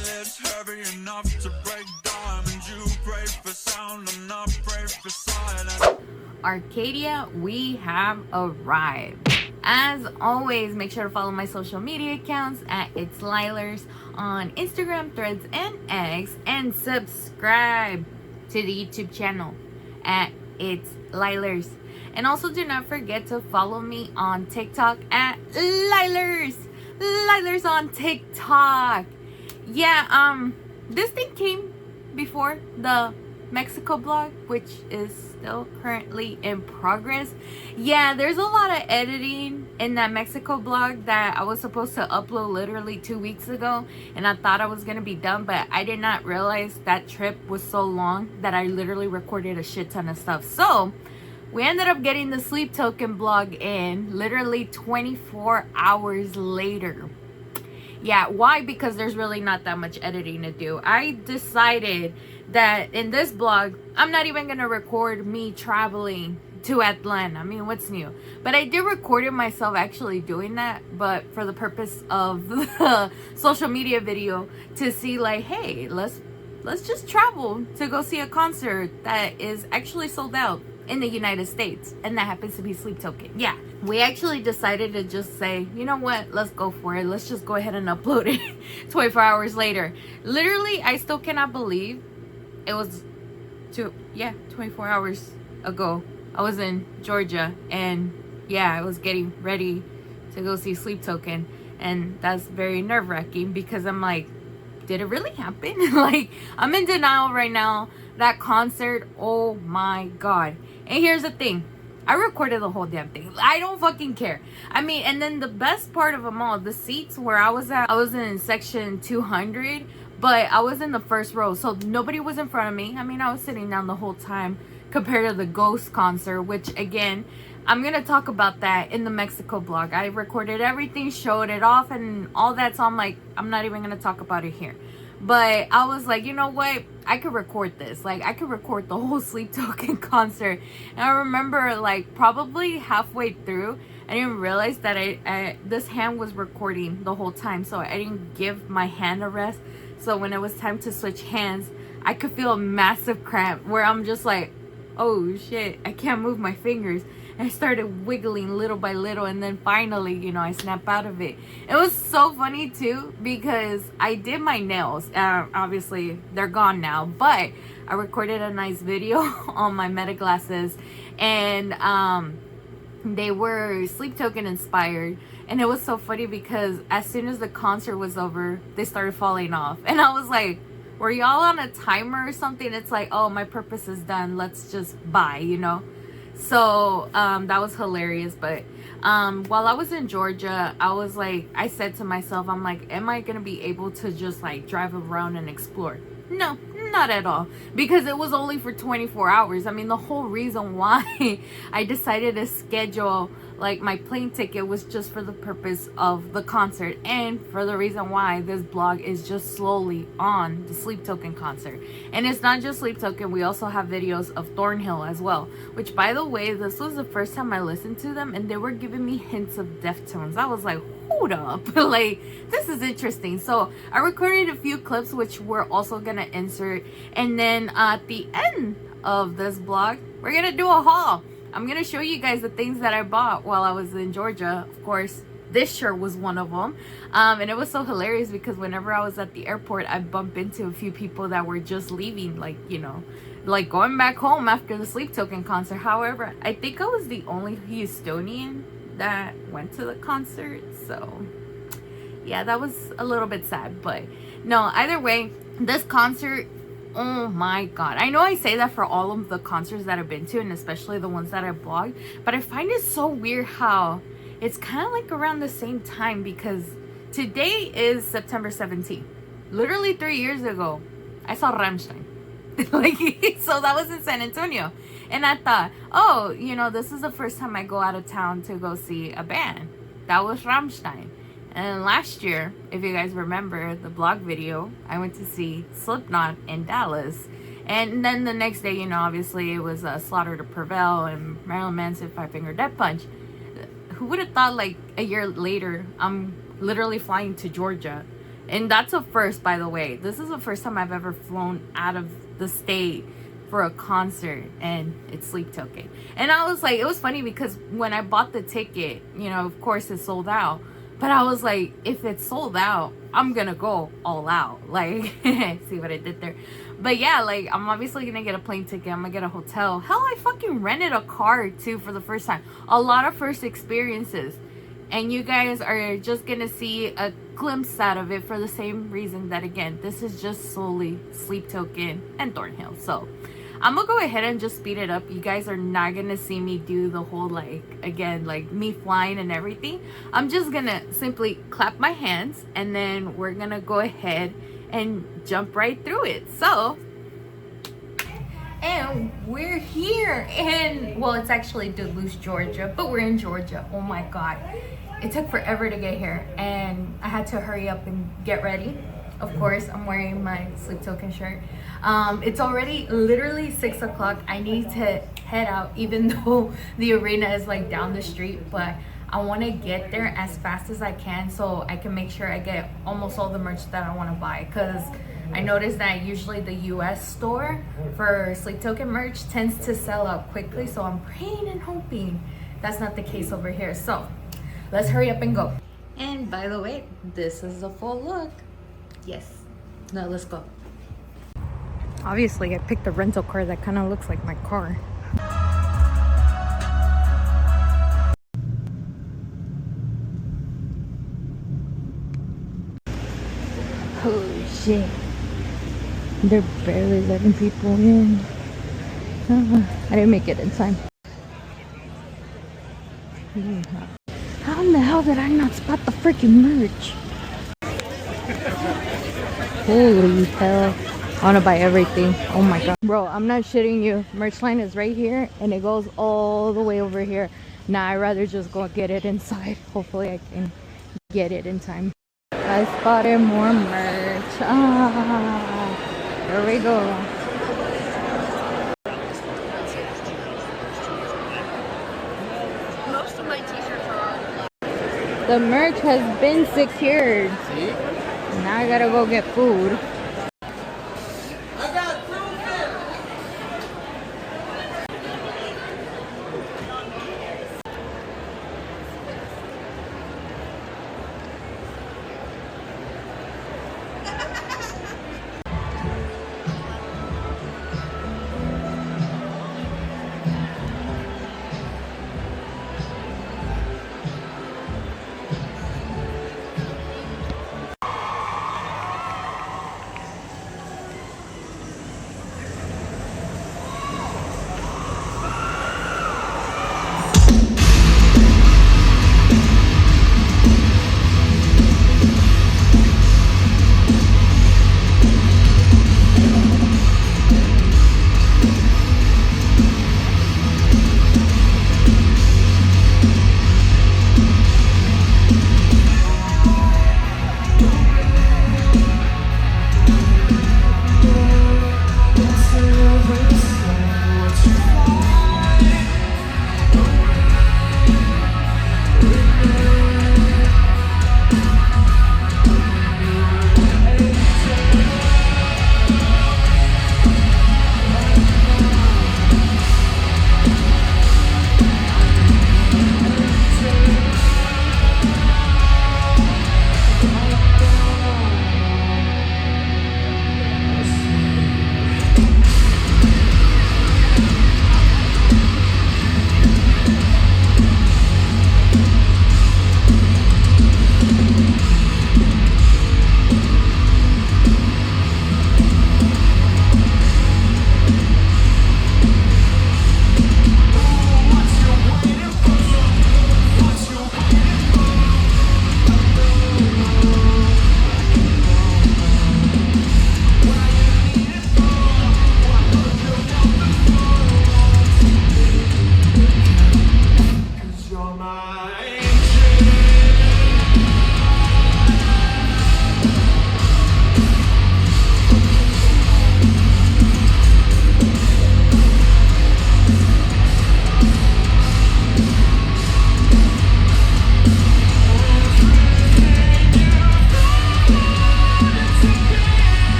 eyelids heavy enough to break diamonds. You pray for sound, I'm not pray for silence. Arcadia, we have arrived. As always, make sure to follow my social media accounts at It's Lielers on Instagram, Threads, and X, and subscribe to the YouTube channel at It's Lielers. And also do not forget to follow me on TikTok at Lielers. Lielers on TikTok. Yeah, this thing came before the Mexico blog, which is still currently in progress. Yeah, there's a lot of editing in that Mexico blog that I was supposed to upload literally 2 weeks ago, and I thought I was gonna be done, but I did not realize that trip was so long that I literally recorded a shit ton of stuff. So we ended up getting the sleep token blog in literally 24 hours later. Yeah, why? Because there's really not that much editing to do. I decided that in this blog, I'm not even going to record me traveling to Atlanta. I mean, what's new? But I did record it myself actually doing that, but for the purpose of the social media video to see like, hey, let's just travel to go see a concert that is actually sold out in the United States, and that happens to be Sleep Token. Yeah, we actually decided to just say, you know what, let's go for it. Let's just go ahead and upload it 24 hours later. Literally, I still cannot believe it was 24 hours ago. I was in Georgia, and yeah, I was getting ready to go see Sleep Token, and that's very nerve-wracking because I'm like, did it really happen? Like, I'm in denial right now. That concert, oh my god. And here's the thing, I recorded the whole damn thing. I don't fucking care. I mean, and then the best part of them all, the seats where I was at, I was in section 200, but I was in the first row, so nobody was in front of me. I mean, I was sitting down the whole time compared to the Ghost concert, which again, I'm gonna talk about that in the Mexico blog. I recorded everything, showed it off and all that, so I'm like, I'm not even gonna talk about it here. But I was like, you know what? I could record this. Like, I could record the whole Sleep Token concert. And I remember, like, probably halfway through, I didn't realize that this hand was recording the whole time. So I didn't give my hand a rest. So when it was time to switch hands, I could feel a massive cramp where I'm just like, oh shit, I can't move my fingers. I started wiggling little by little, and then finally, you know, I snapped out of it. It was so funny too because I did my nails. Obviously, they're gone now, but I recorded a nice video on my Meta glasses, and they were Sleep Token inspired. And it was so funny because as soon as the concert was over, they started falling off, and I was like, were y'all on a timer or something? It's like, oh, my purpose is done. Let's just buy, you know. So that was hilarious. But while I was in Georgia, I was like, I said to myself, I'm like, am I gonna be able to just like drive around and explore? No, not at all, because it was only for 24 hours. I mean, the whole reason why I decided to schedule like my plane ticket was just for the purpose of the concert, and for the reason why this blog is just slowly on the Sleep Token concert. And it's not just Sleep Token, we also have videos of Thornhill as well, which, by the way, this was the first time I listened to them, and they were giving me hints of Deftones. I was like, hold up, like, this is interesting. So I recorded a few clips which we're also gonna insert, and then at the end of this blog, we're gonna do a haul. I'm gonna show you guys the things that I bought while I was in Georgia. Of course, this shirt was one of them, and it was so hilarious because whenever I was at the airport, I bumped into a few people that were just leaving, like, you know, like going back home after the Sleep Token concert. However, I think I was the only Houstonian that went to the concert, so yeah, that was a little bit sad. But no, either way, this concert, oh my god, I know I say that for all of the concerts that I've been to, and especially the ones that I blogged, but I find it so weird how it's kind of like around the same time, because today is September 17th. Literally 3 years ago, I saw Rammstein. Like, so that was in San Antonio, and I thought, oh, you know, this is the first time I go out of town to go see a band. That was Rammstein. And last year, if you guys remember the blog video, I went to see Slipknot in Dallas. And then the next day, you know, obviously it was Slaughter to Prevail and Marilyn Manson, Five Finger Death Punch. Who would have thought, like, a year later, I'm literally flying to Georgia And that's a first, by the way. This is the first time I've ever flown out of the state for a concert, and it's sleep token. And I was like, it was funny because when I bought the ticket, you know, of course it's sold out, but I was like, if it's sold out, I'm gonna go all out. Like, see what I did there? But yeah, like, I'm obviously gonna get a plane ticket, I'm gonna get a hotel. Hell, I fucking rented a car too for the first time. A lot of first experiences, and you guys are just gonna see a glimpse out of it for the same reason that, again, this is just solely sleep token and Thornhill. So I'm gonna go ahead and just speed it up. You guys are not gonna see me do the whole, like, again, like me flying and everything. I'm just gonna simply clap my hands, and then we're gonna go ahead and jump right through it. So, and we're here in, well, it's actually Duluth, Georgia, but we're in Georgia. Oh my God. It took forever to get here, and I had to hurry up and get ready. Of course, I'm wearing my sleep token shirt. It's already literally 6 o'clock. I need to head out, even though the arena is like down the street, but I want to get there as fast as I can so I can make sure I get almost all the merch that I want to buy, because I noticed that usually the US store for sleep token merch tends to sell out quickly, so I'm praying and hoping that's not the case over here. So let's hurry up and go. And by the way, this is the full look. Yes. Now let's go. Obviously, I picked a rental car that kind of looks like my car. Holy shit. They're barely letting people in. I didn't make it in time. How in the hell did I not spot the freaking merch? Holy hell. I want to buy everything. Oh my God. Bro, I'm not shitting you. Merch line is right here, and it goes all the way over here. Nah, I'd rather just go get it inside. Hopefully I can get it in time. I spotted more merch. There we go. Most of my t-shirts are on. The merch has been secured. See? Now I gotta go get food. I got proof.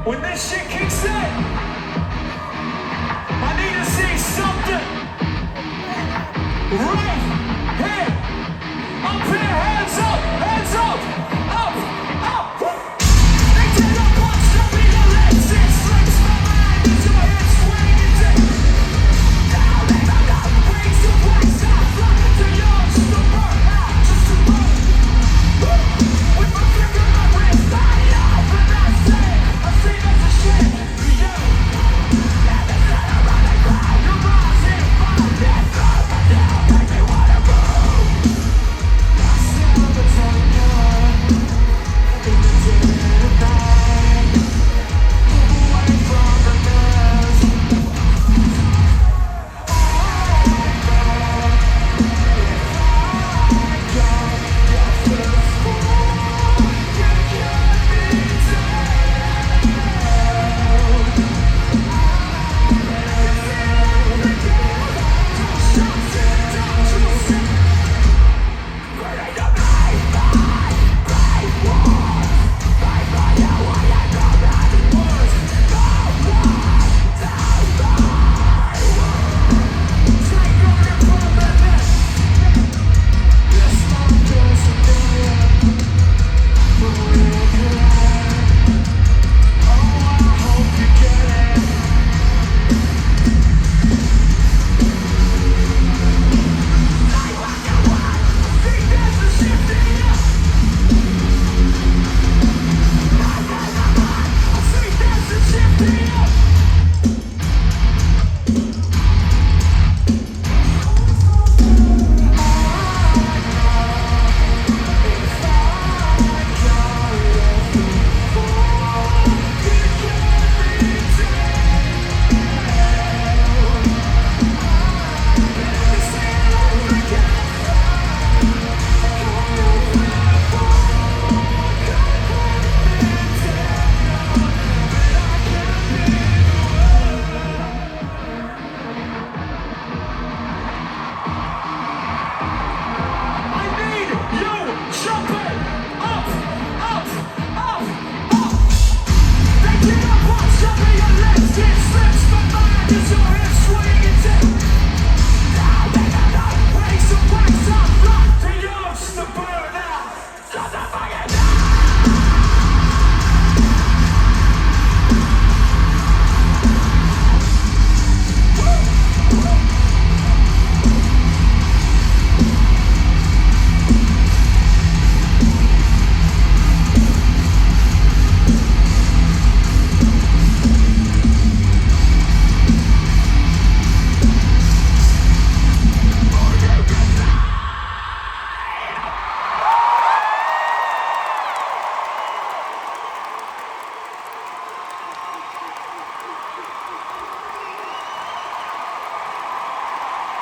When this shit kicks in, I need to see something right here. Up here, hands up, up, up. They did a punch to me, the legs, it slips my mind as your head swings it. Down, leave it up, brings the wax out, flock to yours, to burn out, just to burn. With my finger on my wrist, body off, and I say, I see that's a shit, yeah. And the sun around the crowd, your mind's in fire, that's all I do, make me wanna move. I see all the time, in the dead of night, away from the mess.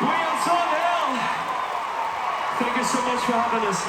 We are Thornhill. Thank you so much for having us.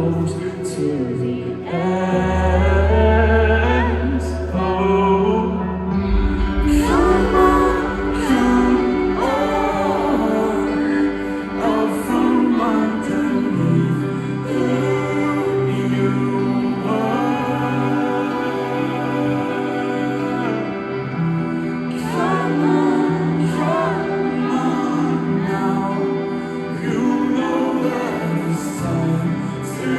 followed to the end. Oh, come on, up from underneath who you were. Come on now. You know that it's time to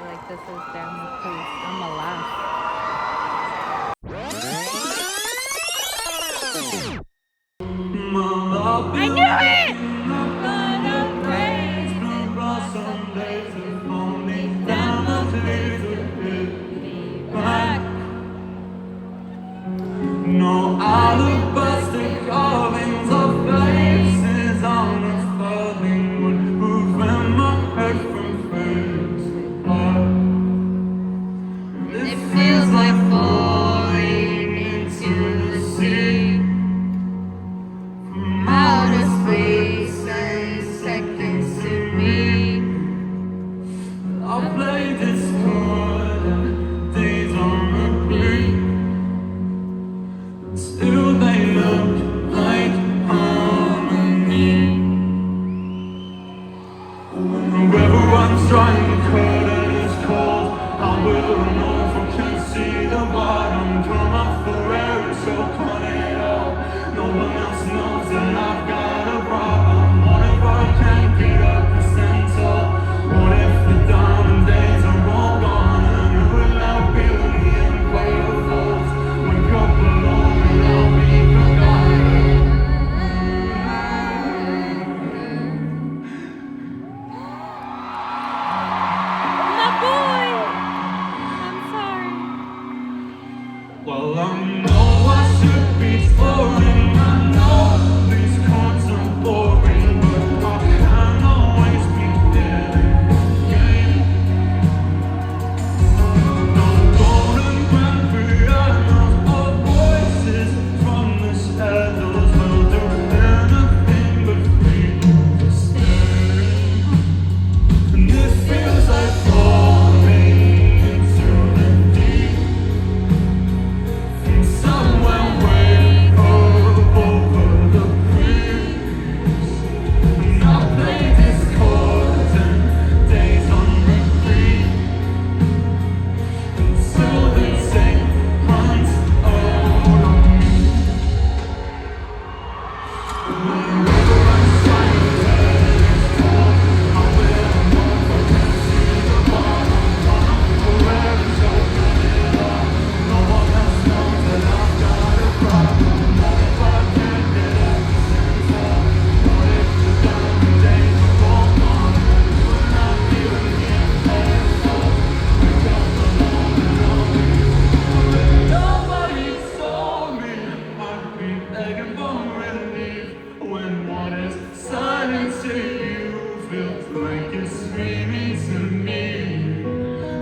feel like this is Damocles. I'm alive. I knew it! No alabaster carvings of faces on its falling wood, prevent my head from fading. It feels like falling into the sea, from outer space and seconds to me. I'll play this chord and days on repeat. Still they look like harmony. Whoever runs trying to cut and it's cold, I will know if I can see the bottom. Come off the air, it's so funny all. No one else knows that I've got a problem. What if I can't get up and stand tall? What if the diamond days are all gone? And who will I be when the end play falls? Wake up alone and I'll be forgotten. My boy! I'm sorry. Well, I know I should be scoring. I know these cards are boring, but I can't always be there in the game. No golden grand pianos or voices from the shadows will do anything but feel the same. And it feels like falling into the deep. Somewhere way up over the breeze. And I'll play this chord and days on repeat until the day runs out on me. Whenever I'm trying to turn it's cold, I will know if I can see the bottom. Run up forever, so cut it off. No one else knows that I've got a problem. What if I can't get up the sense of? What if the diamond days are all gone? And will not be when the end plays falls? Wake up alone and I'll be forgotten. Nobody saw me. I'd be begging for relief when what is silent to you feels like it's screaming to me.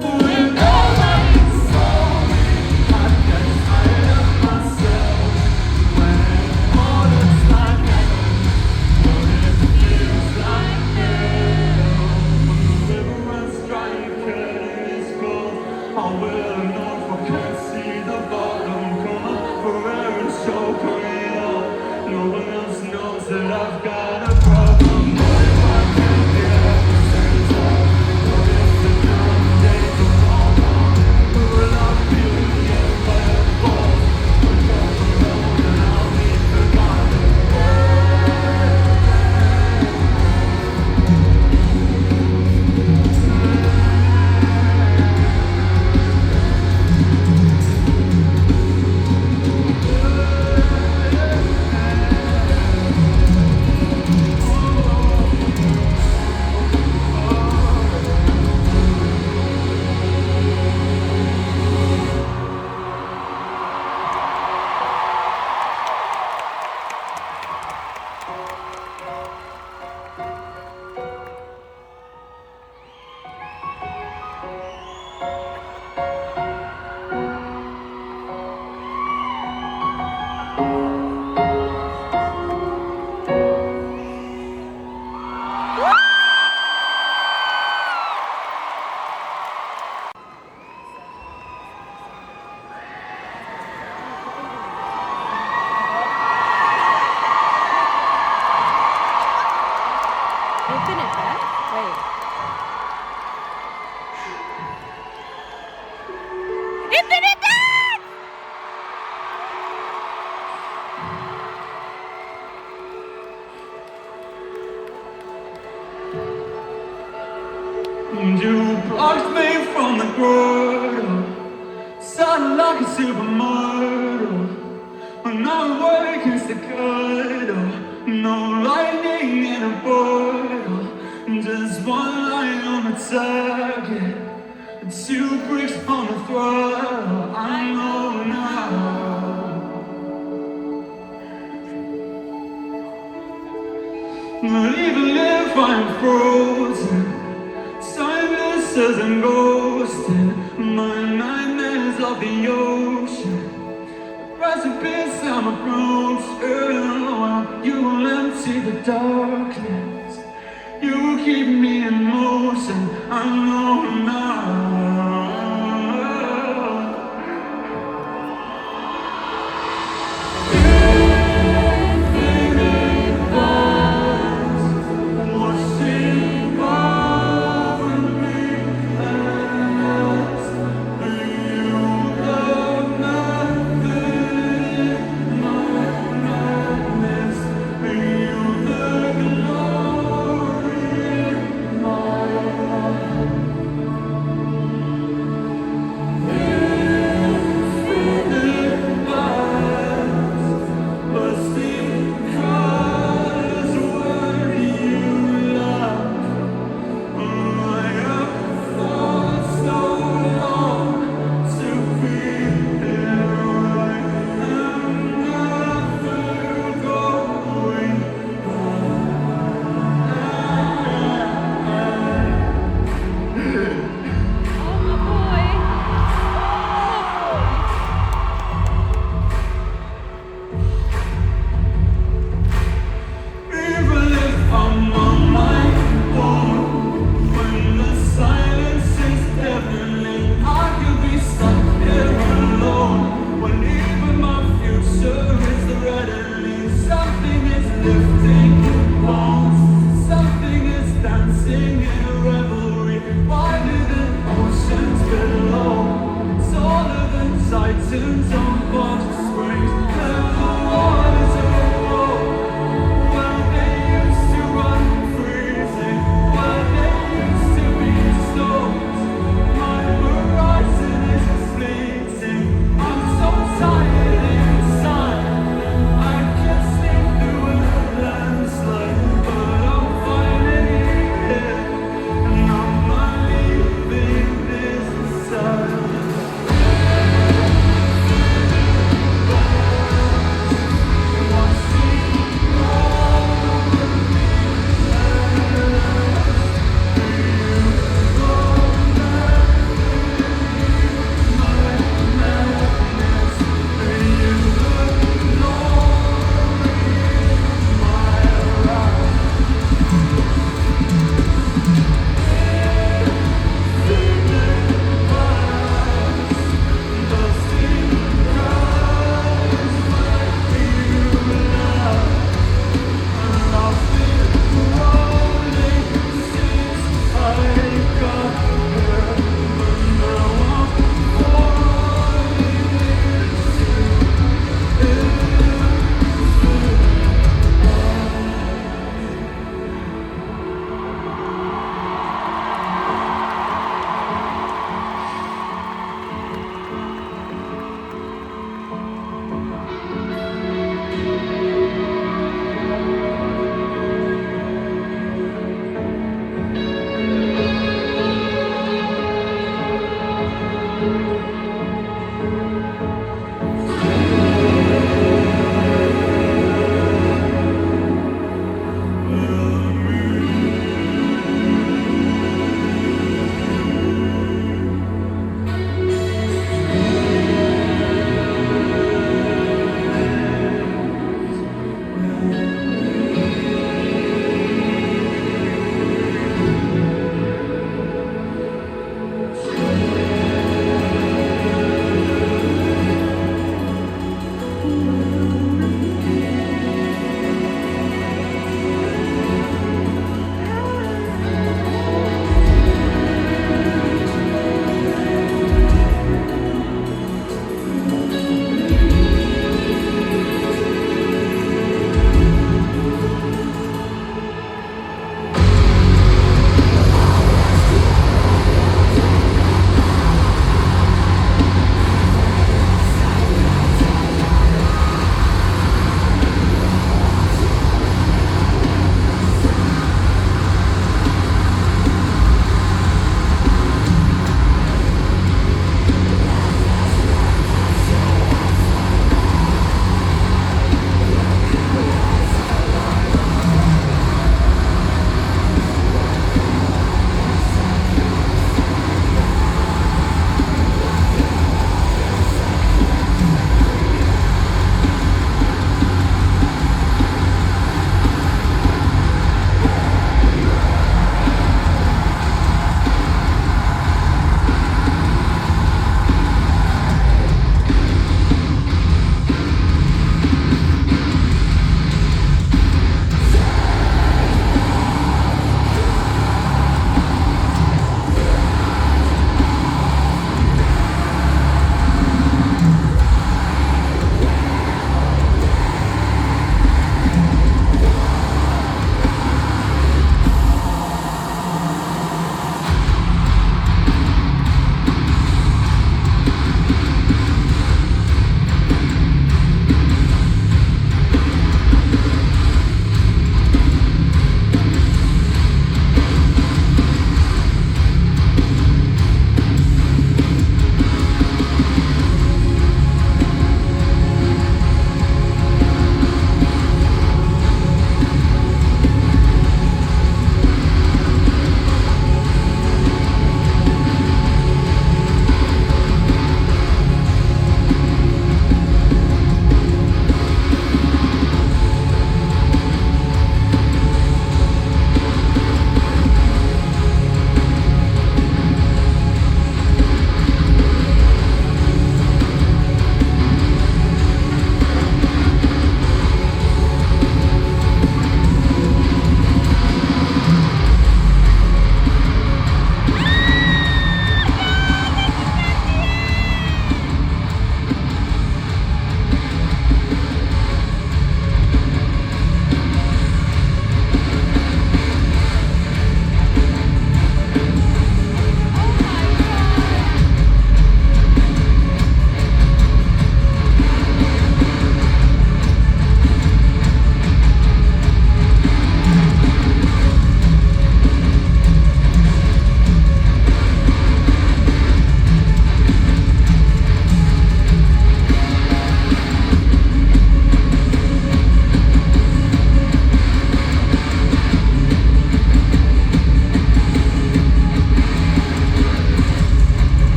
When nobody saw me, I get tired of myself. When all looks like hell, what it feels like hell. When the river runs dry and curtain is cold, I will know if I can't see the bottom. Come up for air and choke on it all. No one else knows that I've got a problem. What if I can't get up the sense of? What if the diamond days are all gone? Who will I be when the end play falls? Wake up alone and I'll be forgotten. supermodel. When I work against the cuddle, no lightning in a bottle, just one line on the target, 2 bricks on the throttle. I know now. But even if I'm frozen, timeless as I'm ghosted, my nightmares of the ocean, precipice I'm approaching. While you will empty the darkness, you will keep me in motion. I know now.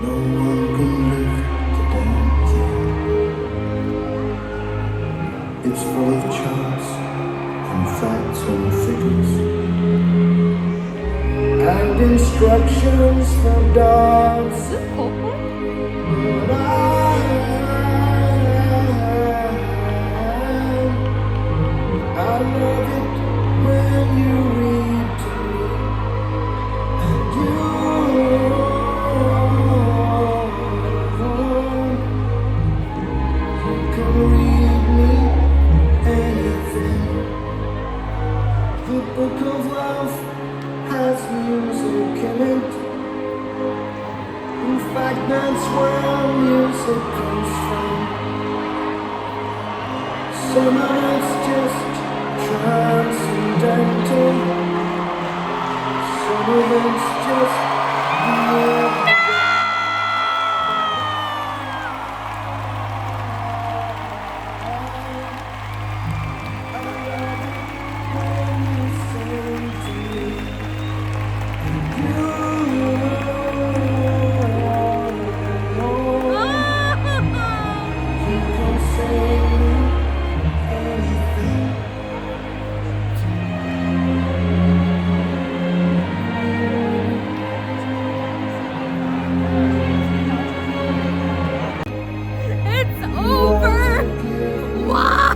No one can lift the damn thing. It's full of charts and facts and figures and instructions for dogs. But I love it when you read to me, and you can read me anything. The book of love has music in it. In fact, that's where music comes from. Some of it's just transcendental. Some of it's just weird. It's over! Why?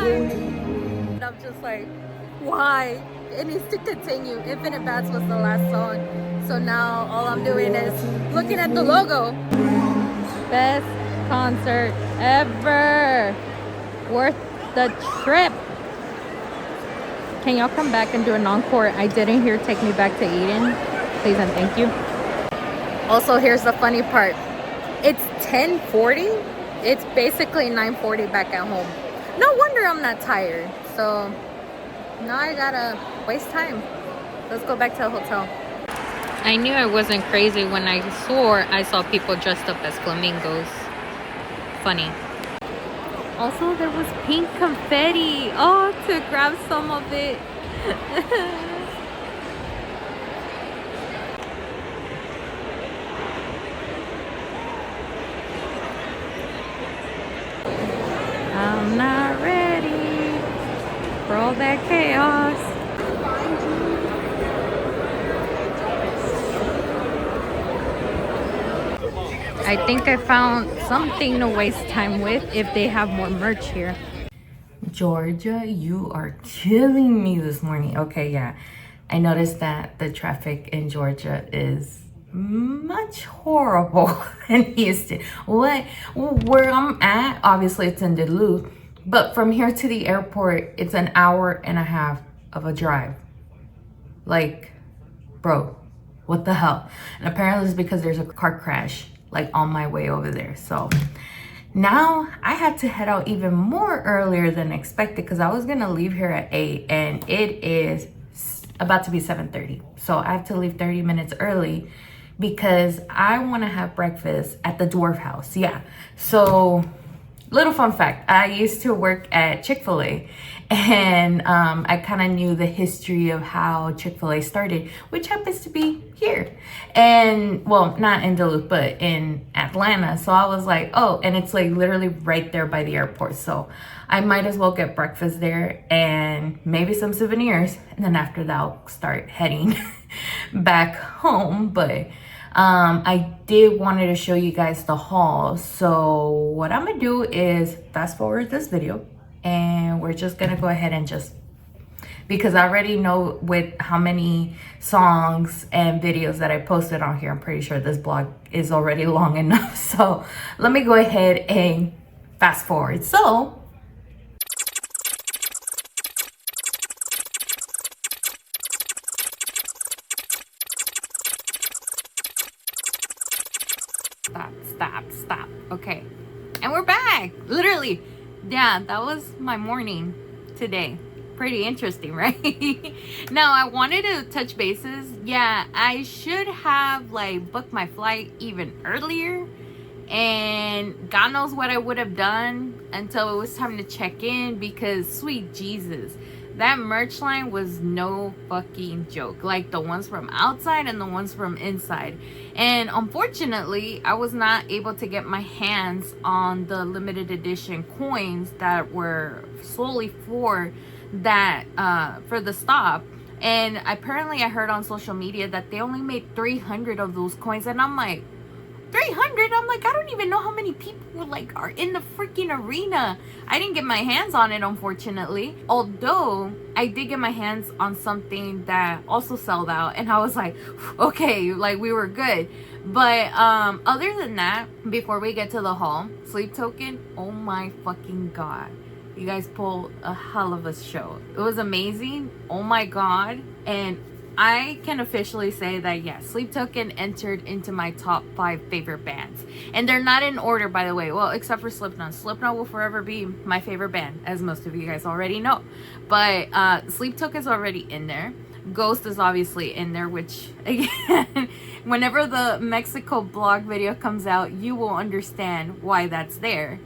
And I'm just like, why? It needs to continue. Infinite Bats was the last song. So now all I'm doing is looking at the logo. Best concert ever. Worth the trip. Can y'all come back and do an encore? I didn't hear Take Me Back to Eden. Please and thank you. Also, here's the funny part. It's 10:40. It's basically 9:40 back at home. No wonder I'm not tired. So now I gotta waste time. Let's go back to the hotel. I knew I wasn't crazy when I swore I saw people dressed up as flamingos. Funny. Also, there was pink confetti. Oh, to grab some of it. I'm not ready for all that chaos. I think I found something to waste time with if they have more merch here. Georgia, you are killing me this morning. Okay, yeah. I noticed that the traffic in Georgia is much horrible than Houston. Where I'm at, obviously it's in Duluth, but from here to the airport, it's an hour and a half of a drive. Like, bro, what the hell? And apparently it's because there's a car crash like on my way over there. So now I had to head out even more earlier than expected because I was gonna leave here at 8 and it is about to be 7:30. So I have to leave 30 minutes early because I want to have breakfast at the Dwarf House. Yeah. So little fun fact, I used to work at Chick-fil-A and I kind of knew the history of how Chick-fil-A started, which happens to be here. And well, not in Duluth, but in Atlanta. So I was like, oh, and it's like literally right there by the airport. So I might as well get breakfast there and maybe some souvenirs. And then after that, I'll start heading back home. But I did wanted to show you guys the haul. So what I'm gonna do is fast forward this video and we're just gonna go ahead and just, because I already know with how many songs and videos that I posted on here, I'm pretty sure this blog is already long enough. So let me go ahead and fast forward. So stop. Okay, and we're back. Literally, yeah, that was my morning today. Pretty interesting, right? Now I wanted to touch bases. Yeah, I should have like booked my flight even earlier, and God knows what I would have done until it was time to check in, because sweet Jesus, that merch line was no fucking joke. Like the ones from outside and the ones from inside. And unfortunately, I was not able to get my hands on the limited edition coins that were solely for that, for the stop. And apparently I heard on social media that they only made 300 of those coins. And I'm like, 300? I'm like, I don't even know how many people like are in the freaking arena. I didn't get my hands on it, unfortunately. Although I did get my hands on something that also sold out, and I was like, okay, like we were good. But other than that, before we get to the haul, Sleep Token, oh my fucking god, you guys pulled a hell of a show. It was amazing. Oh my god. And I can officially say that, yes, Sleep Token entered into my top 5 favorite bands. And they're not in order, by the way. Well, except for Slipknot. Slipknot will forever be my favorite band, as most of you guys already know. But Sleep Token's already in there. Ghost is obviously in there, which, again, whenever the Mexico blog video comes out, you will understand why that's there.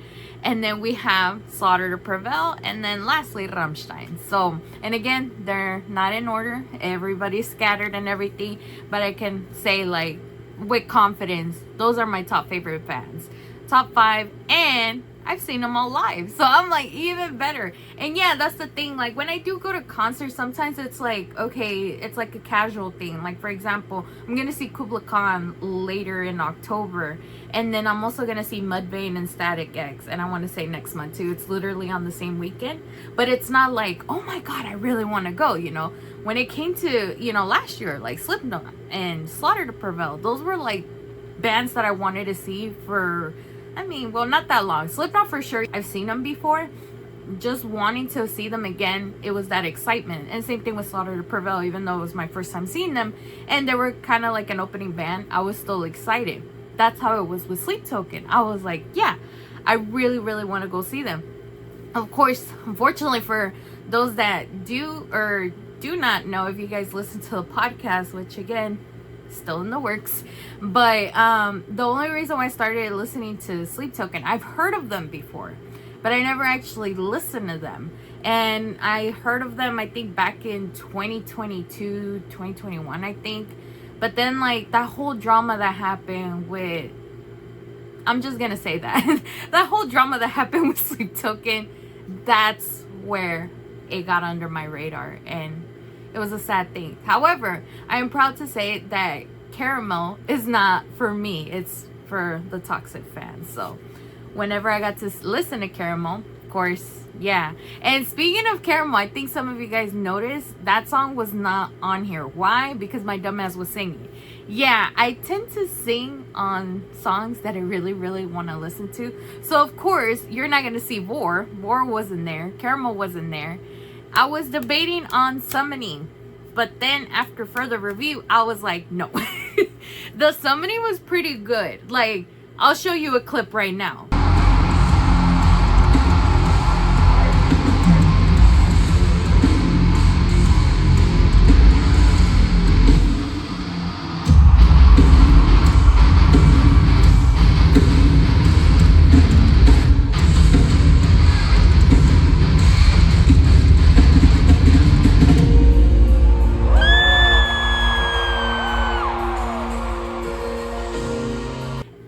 And then we have Slaughter to Prevail, and then lastly Rammstein. So, and again, they're not in order. Everybody's scattered and everything, but I can say, like, with confidence, those are my top favorite bands. Top 5, and I've seen them all live, so I'm like, even better. And yeah, that's the thing, like when I do go to concerts, sometimes it's like, okay, it's like a casual thing. Like for example, I'm gonna see Kubla Khan later in October, and then I'm also gonna see Mudvayne and Static X, and I want to say next month too. It's literally on the same weekend, but it's not like, oh my god, I really want to go, you know. When it came to, you know, last year, like Slipknot and Slaughter to Prevail, those were like bands that I wanted to see for, I mean, well, not that long. Slipknot for sure, I've seen them before. Just wanting to see them again, it was that excitement. And same thing with Slaughter to Prevail, even though it was my first time seeing them and they were kind of like an opening band, I was still excited. That's how it was with Sleep Token. I was like, yeah, I really, really want to go see them. Of course, unfortunately for those that do or do not know, if you guys listen to the podcast, which again, still in the works, but the only reason why I started listening to Sleep Token, I've heard of them before, but I never actually listened to them. And I heard of them, I think back in 2022, 2021, I think. But then like that whole drama that happened with, I'm just gonna say that, that whole drama that happened with Sleep Token, that's where it got under my radar, and it was a sad thing. However, I am proud to say that Caramel is not for me. It's for the toxic fans. So whenever I got to listen to Caramel, of course, yeah. And speaking of Caramel, I think some of you guys noticed that song was not on here. Why? Because my dumbass was singing. Yeah, I tend to sing on songs that I really, really want to listen to. So of course, you're not going to see Vor. Vor wasn't there. Caramel wasn't there. I was debating on Summoning, but then after further review, I was like, no. The Summoning was pretty good. Like, I'll show you a clip right now.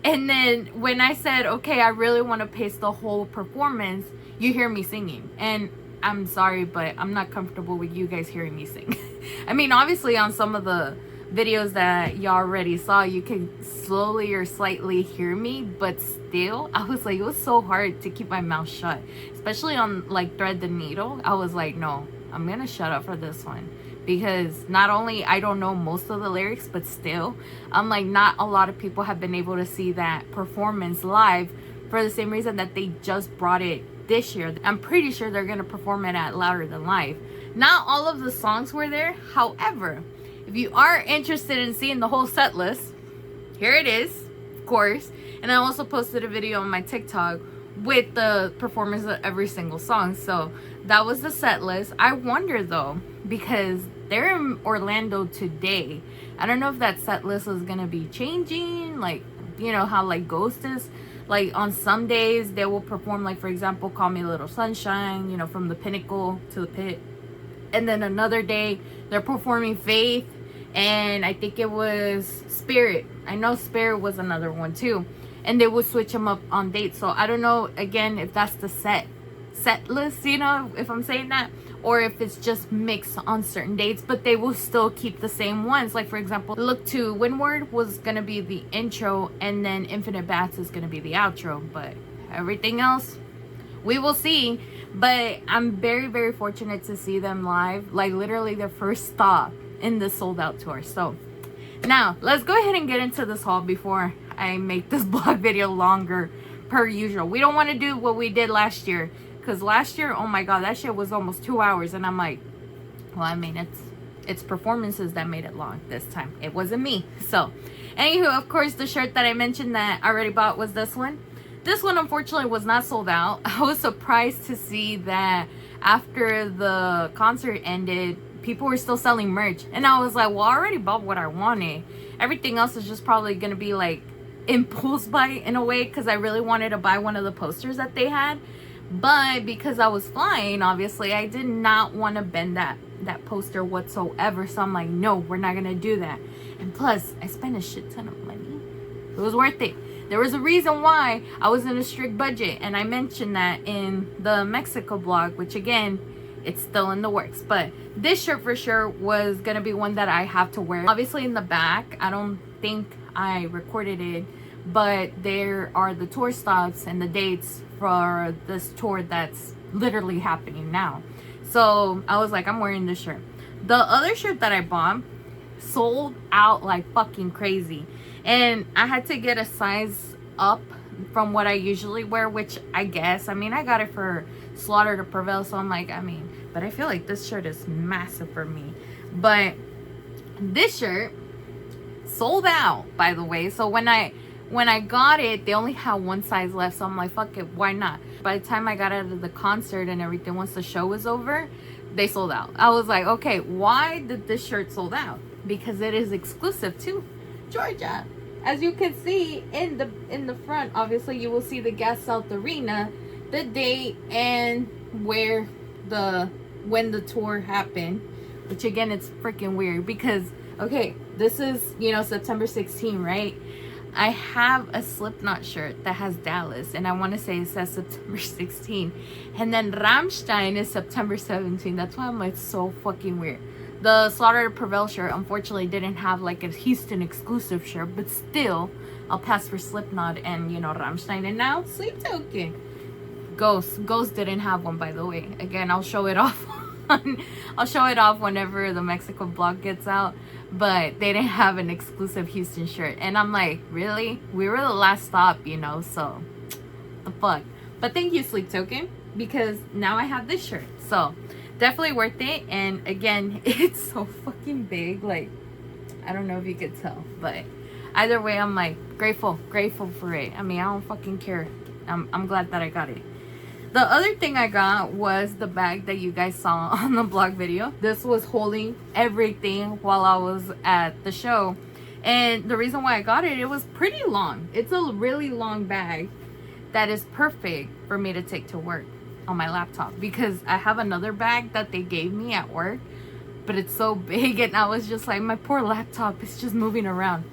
And then when I said, okay, I really want to pace the whole performance, you hear me singing. And I'm sorry, but I'm not comfortable with you guys hearing me sing. I mean, obviously on some of the videos that y'all already saw, you can slowly or slightly hear me, but still, I was like, it was so hard to keep my mouth shut. Especially on like Thread the Needle. I was like, no, I'm going to shut up for this one. Because not only I don't know most of the lyrics, but still, I'm like, not a lot of people have been able to see that performance live for the same reason that they just brought it this year. I'm pretty sure they're going to perform it at Louder Than Live. Not all of the songs were there. However, if you are interested in seeing the whole set list, here it is, of course. And I also posted a video on my TikTok with the performance of every single song. So that was the set list. I wonder though, because they're in Orlando today, I don't know if that set list is gonna be changing, like, you know how like Ghost is, like on some days they will perform, like for example, Call Me a Little Sunshine, you know, From the Pinnacle to the Pit, and then another day they're performing Faith, and I think it was Spirit. I know Spirit was another one too, and they would switch them up on dates. So I don't know again if that's the set list, you know, if I'm saying that, or if it's just mixed on certain dates, but they will still keep the same ones. Like for example, Look to Windward was gonna be the intro, and then Infinite Bats is gonna be the outro, but everything else we will see. But I'm very, very fortunate to see them live, like literally their first stop in the sold out tour. So now let's go ahead and get into this haul before I make this blog video longer per usual. We don't want to do what we did last year, because last year, oh my god, that shit was almost 2 hours, and I'm like, well, I mean, it's performances that made it long this time. It wasn't me. So anywho, of course, the shirt that I mentioned that I already bought was this one. This one unfortunately was not sold out. I was surprised to see that after the concert ended, people were still selling merch, and I was like, well, I already bought what I wanted. Everything else is just probably gonna be like impulse buy in a way, because I really wanted to buy one of the posters that they had, but because I was flying, obviously I did not want to bend that poster whatsoever. So I'm like, no, we're not gonna do that. And plus, I spent a shit ton of money. It was worth it. There was a reason why I was in a strict budget, and I mentioned that in the Mexico blog, which again, it's still in the works. But this shirt for sure was gonna be one that I have to wear. Obviously in the back, I don't think I recorded it, but there are the tour stops and the dates for this tour that's literally happening now. So I was like, I'm wearing this shirt. The other shirt that I bought sold out like fucking crazy, and I had to get a size up from what I usually wear, which I guess, I mean, I got it for Slaughter to Prevail, so I'm like, I mean, but I feel like this shirt is massive for me. But this shirt sold out, by the way. So when I got it, they only had one size left, so I'm like, fuck it, why not? By the time I got out of the concert and everything, once the show was over, they sold out. I was like, okay, why did this shirt sold out? Because it is exclusive to Georgia. As you can see in the front, obviously you will see the Gas South Arena, the date, and when the tour happened, which again, it's freaking weird because, okay, this is, you know, September 16, right? I have a Slipknot shirt that has Dallas, and I want to say it says September 16, and then Rammstein is September 17. That's why I'm like, so fucking weird. The Slaughter to Prevail shirt unfortunately didn't have like a Houston exclusive shirt, but still, I'll pass for Slipknot and, you know, Rammstein. And now Sleep Token. Ghost didn't have one, by the way. Again, I'll show it off. I'll show it off whenever the Mexico blog gets out, but they didn't have an exclusive Houston shirt, and I'm like, really? We were the last stop, you know, so the fuck. But thank you, Sleep Token, because now I have this shirt, so definitely worth it. And again, it's so fucking big, like, I don't know if you could tell, but either way, I'm like grateful for it. I mean, I don't fucking care. I'm glad that I got it. The other thing I got was the bag that you guys saw on the blog video. This was holding everything while I was at the show. And the reason why I got it, it was pretty long. It's a really long bag that is perfect for me to take to work on my laptop, because I have another bag that they gave me at work, but it's so big, and I was just like, my poor laptop is just moving around.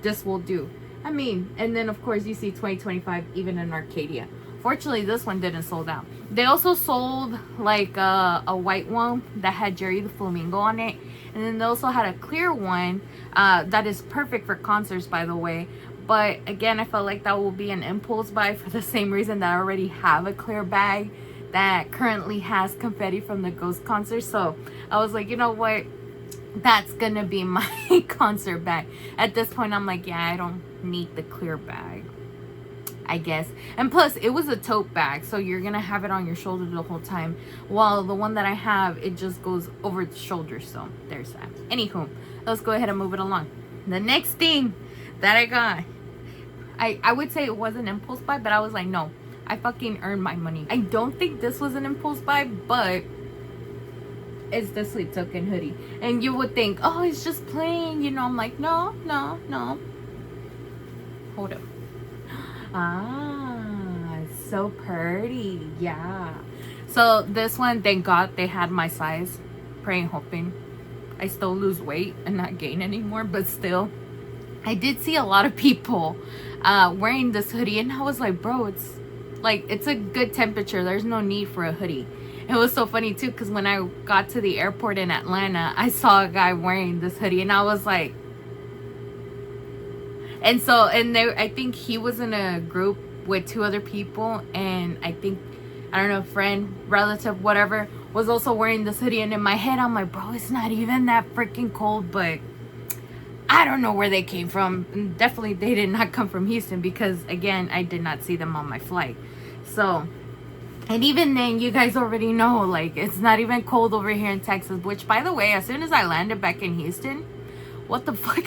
This will do. I mean, and then of course you see 2025 even in Arcadia. Fortunately, this one didn't sold out. They also sold like a white one that had Jerry the Flamingo on it, and then they also had a clear one that is perfect for concerts, by the way. But again, I felt like that will be an impulse buy for the same reason that I already have a clear bag that currently has confetti from the Ghost concert. So I was like, you know what, that's gonna be my concert bag. At this point, I'm like, yeah, I don't need the clear bag, I guess. And plus, it was a tote bag, so you're gonna have it on your shoulder the whole time, while the one that I have, it just goes over the shoulder. So there's that. Anywho, let's go ahead and move it along. The next thing that I got, I would say it was an impulse buy, but I was like, no, I fucking earned my money. I don't think this was an impulse buy, but it's the Sleep Token hoodie. And you would think, oh, it's just plain, you know. I'm like, no. Hold up. Ah, so pretty. Yeah. So this one, thank God they had my size. praying, hoping I still lose weight and not gain anymore. But still, I did see a lot of people wearing this hoodie, and I was like, bro, it's a good temperature. There's no need for a hoodie. It was so funny too, because when I got to the airport in Atlanta, I saw a guy wearing this hoodie, and I was like, and I think he was in a group with 2 other people, and I don't know, friend, relative, whatever, was also wearing this hoodie. And in my head, I'm like, bro, it's not even that freaking cold. But I don't know where they came from. And definitely they did not come from Houston, because again, I did not see them on my flight. So, and even then, you guys already know, like, it's not even cold over here in Texas. Which, by the way, as soon as I landed back in Houston, what the fuck,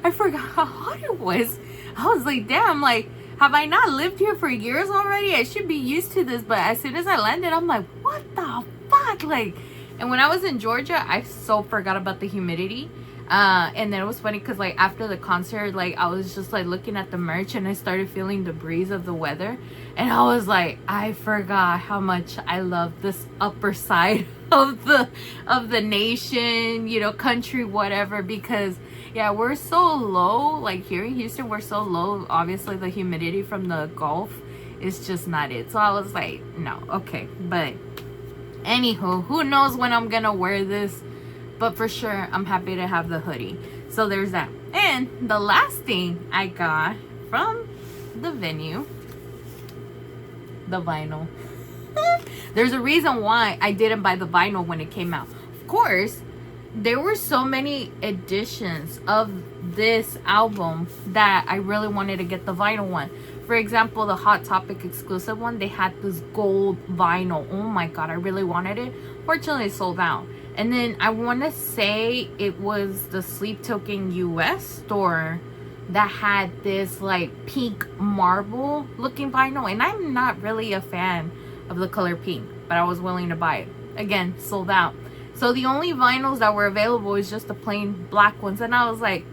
I forgot how hot it was. I was like, damn, like, have I not lived here for years already? I should be used to this. But as soon as I landed, I'm like, what the fuck? Like, and when I was in Georgia, I so forgot about the humidity. And then it was funny because, like, after the concert, like, I was just like looking at the merch, and I started feeling the breeze of the weather, and I was like, I forgot how much I love this upper side of the nation, you know, country, whatever. Because yeah, we're so low, like here in Houston, we're so low. Obviously the humidity from the Gulf is just not it. So I was like, no, okay. But anywho, who knows when I'm gonna wear this. But for sure, I'm happy to have the hoodie. So there's that. And the last thing I got from the venue, the vinyl. There's a reason why I didn't buy the vinyl when it came out. Of course, there were so many editions of this album that I really wanted to get the vinyl one. For example, the Hot Topic exclusive one, they had this gold vinyl. Oh my god, I really wanted it. Fortunately, it sold out. And then I want to say it was the Sleep Token US store that had this like pink marble looking vinyl. And I'm not really a fan of the color pink, but I was willing to buy it. Again, sold out. So the only vinyls that were available is just the plain black ones. And I was like,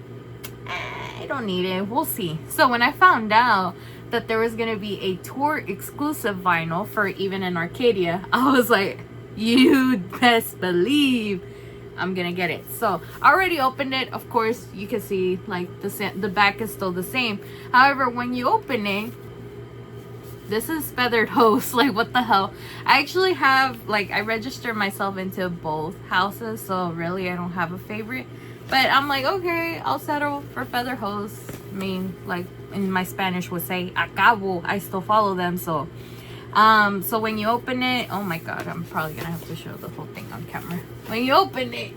I don't need it. We'll see. So when I found out that there was going to be a tour exclusive vinyl for even in Arcadia, I was like, you best believe I'm gonna get it. So I already opened it. Of course, you can see like the back is still the same. However, when you open it, this is feathered host. Like, what the hell? I actually have, like, I registered myself into both houses, so really I don't have a favorite. But I'm like, okay, I'll settle for feather host. I mean, like in my Spanish would say acabo. I still follow them. So so when you open it, oh my god, I'm probably gonna have to show the whole thing on camera. When you open it,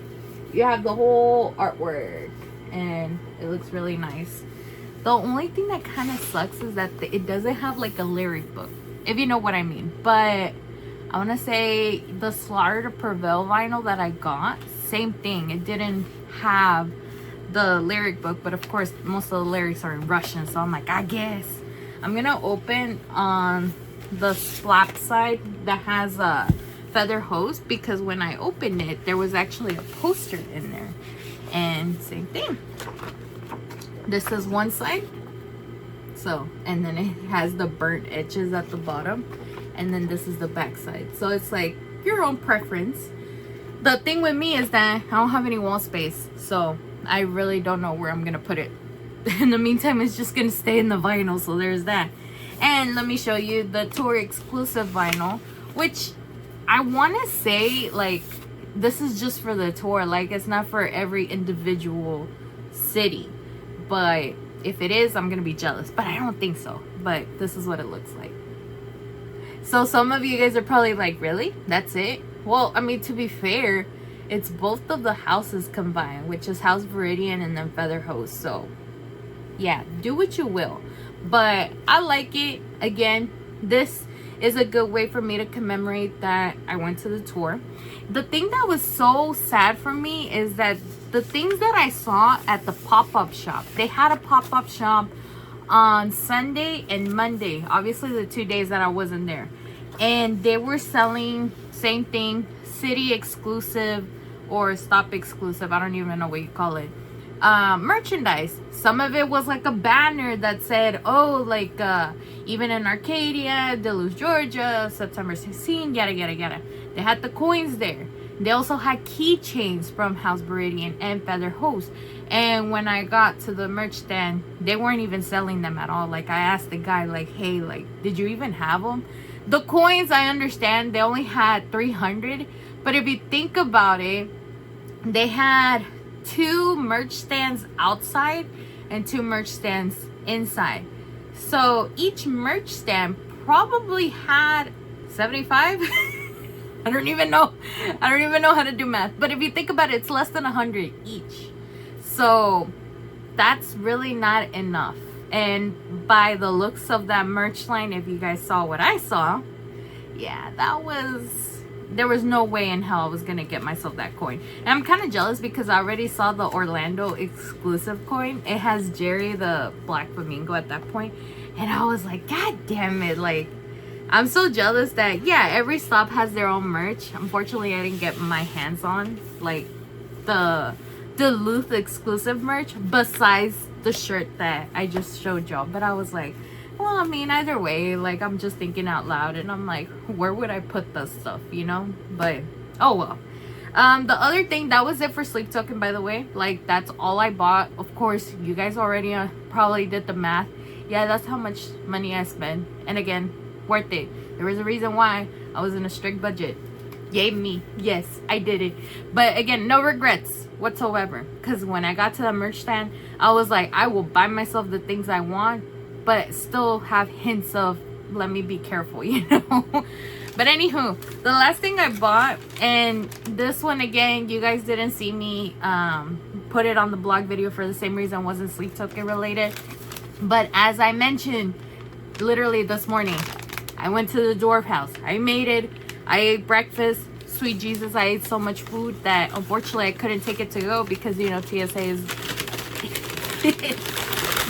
you have the whole artwork, and it looks really nice. The only thing that kind of sucks is that it doesn't have like a lyric book, if you know what I mean. But I want to say the Slaughter to Prevail vinyl that I got, same thing. It didn't have the lyric book, but of course most of the lyrics are in Russian, so I'm like, I guess I'm gonna open on the slap side that has a feather host, because when I opened it, there was actually a poster in there. And same thing, this is one side, so, and then it has the burnt edges at the bottom, and then this is the back side. So it's like your own preference. The thing with me is that I don't have any wall space, so I really don't know where I'm gonna put it. In the meantime, it's just gonna stay in the vinyl, so there's that. And let me show you the tour exclusive vinyl, which I want to say, like, this is just for the tour. Like, it's not for every individual city. But if it is, I'm going to be jealous. But I don't think so. But this is what it looks like. So some of you guys are probably like, really? That's it? Well, I mean, to be fair, it's both of the houses combined, which is House Viridian and then Feather Host. So, yeah, do what you will. But I like it. Again, this is a good way for me to commemorate that I went to the tour. The thing that was so sad for me is that the things that I saw at the pop-up shop, they had a pop-up shop on Sunday and Monday, obviously the 2 days that I wasn't there, and they were selling, same thing, city exclusive or stop exclusive, I don't even know what you call it, merchandise. Some of it was like a banner that said, oh, like even in Arcadia, Duluth, Georgia, September 16, yada yada yada. They had the coins there. They also had keychains from House Viridian and Feather Host. And when I got to the merch stand, they weren't even selling them at all. Like, I asked the guy, like, hey, like, did you even have them? The coins, I understand, they only had 300. But if you think about it, they had 2 merch stands outside and 2 merch stands inside. So each merch stand probably had 75. I don't even know how to do math. But if you think about it, it's less than 100 each. So that's really not enough. And by the looks of that merch line, if you guys saw what I saw, yeah, there was no way in hell I was gonna get myself that coin. And I'm kind of jealous because I already saw the Orlando exclusive coin. It has Jerry the Black Flamingo at that point. And I was like, God damn it, like, I'm so jealous that, yeah, every stop has their own merch. Unfortunately, I didn't get my hands on, like, the Duluth exclusive merch besides the shirt that I just showed y'all. But I was like, well, I mean, either way, like, I'm just thinking out loud. And I'm like, where would I put this stuff, you know? But, oh, well. The other thing, that was it for Sleep Token, by the way. Like, that's all I bought. Of course, you guys already probably did the math. Yeah, that's how much money I spent. And again, worth it. There was a reason why I was in a strict budget. Yay me. Yes, I did it. But again, no regrets whatsoever. Because when I got to the merch stand, I was like, I will buy myself the things I want, but still have hints of, let me be careful, you know? But anywho, the last thing I bought, and this one again, you guys didn't see me put it on the blog video for the same reason, wasn't Sleep Token related. But as I mentioned, literally this morning, I went to the dwarf house. I made it. I ate breakfast. Sweet Jesus, I ate so much food that unfortunately I couldn't take it to go because, you know, TSA is...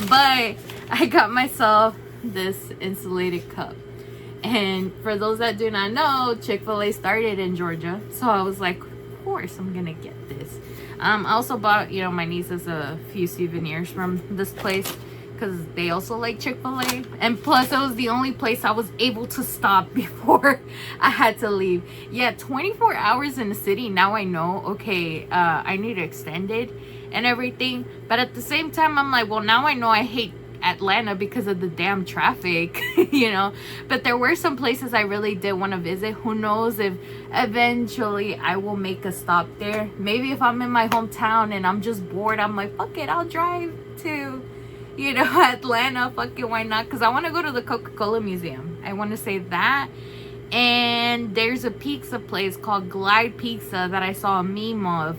But I got myself this insulated cup. And for those that do not know, Chick-fil-A started in Georgia. So I was like, of course I'm going to get this. I also bought, you know, my nieces a few souvenirs from this place, because they also like Chick-fil-A. And plus, it was the only place I was able to stop before I had to leave. Yeah, 24 hours in the city. Now I know, okay, I need to extend it and everything. But at the same time, I'm like, well, now I know I hate Atlanta because of the damn traffic, you know. But there were some places I really did want to visit. Who knows if eventually I will make a stop there. Maybe if I'm in my hometown and I'm just bored, I'm like, fuck it, I'll drive to... you know, Atlanta, fucking why not? Because I want to go to the Coca-Cola Museum. I want to say that. And there's a pizza place called Glide Pizza that I saw a meme of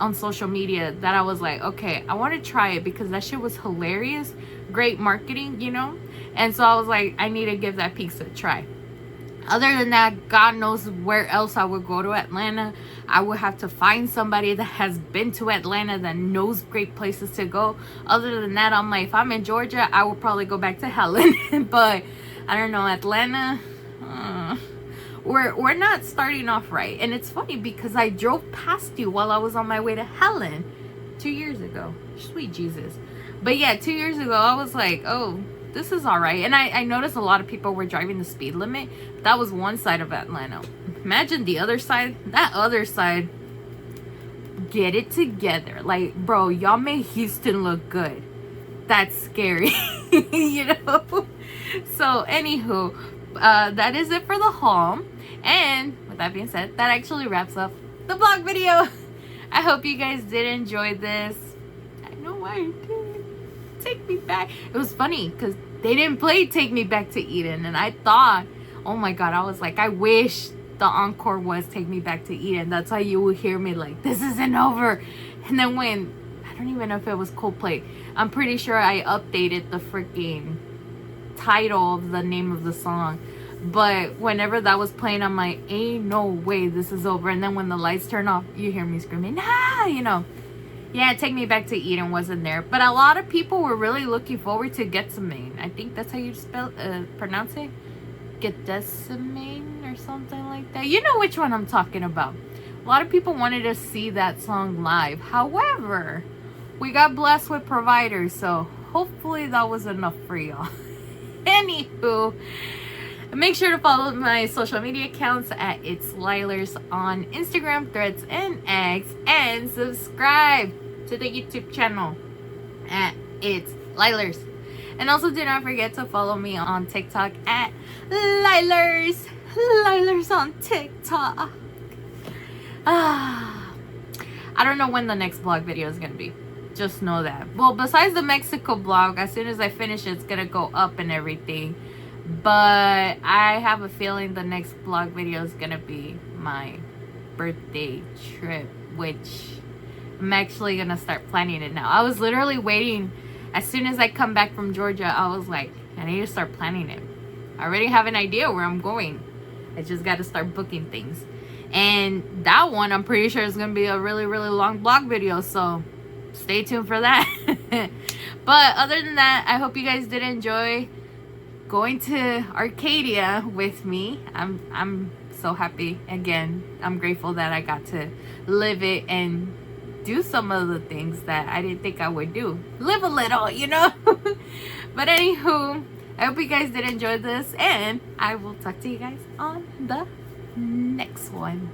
on social media that I was like, okay, I want to try it because that shit was hilarious. Great marketing, you know? And so I was like, I need to give that pizza a try. Other than that, God knows where else I would go to Atlanta. I would have to find somebody that has been to Atlanta that knows great places to go. Other than that, I'm like, if I'm in Georgia, I would probably go back to Helen. But I don't know, Atlanta, we're not starting off right. And it's funny because I drove past you while I was on my way to Helen 2 years ago. Sweet Jesus. But yeah, 2 years ago, I was like, oh, this is all right. And I noticed a lot of people were driving the speed limit. That was one side of Atlanta. Imagine the other side. That other side, get it together. Like, bro, y'all made Houston look good. That's scary. You know? So, anywho, that is it for the haul. And with that being said, that actually wraps up the vlog video. I hope you guys did enjoy this. I know I did. Take Me Back. It was funny because they didn't play Take Me Back to Eden, and I thought, oh my god, I was like, I wish the encore was Take Me Back to Eden. That's how you would hear me like, this isn't over. And then when, I don't even know if it was Coldplay, I'm pretty sure I updated the freaking title of the name of the song. But whenever that was playing, I'm like, ain't no way this is over. And then when the lights turn off, you hear me screaming, nah, you know. Yeah, Take Me Back to Eden wasn't there. But a lot of people were really looking forward to Getsamine. I think that's how you pronounce it. Getsamine or something like that. You know which one I'm talking about. A lot of people wanted to see that song live. However, we got blessed with providers. So hopefully that was enough for y'all. Anywho, Make sure to follow my social media accounts at It's Lielers on Instagram, Threads, and X, and subscribe to the YouTube channel at It's Lielers. And also do not forget to follow me on TikTok at Lielers. Lielers on TikTok. I don't know when the next vlog video is gonna be. Just know that. Well, besides the Mexico vlog, as soon as I finish it, it's gonna go up and everything. But I have a feeling the next vlog video is gonna be my birthday trip, which I'm actually gonna start planning it now. I was literally waiting. As soon as I come back from Georgia, I was like, I need to start planning it. I already have an idea where I'm going. I just got to start booking things. And that one, I'm pretty sure is going to be a really, really long vlog video. So stay tuned for that. But other than that, I hope you guys did enjoy going to Arcadia with me. I'm so happy. Again, I'm grateful that I got to live it and do some of the things that I didn't think I would do. Live a little, you know. But anywho, I hope you guys did enjoy this, and I will talk to you guys on the next one.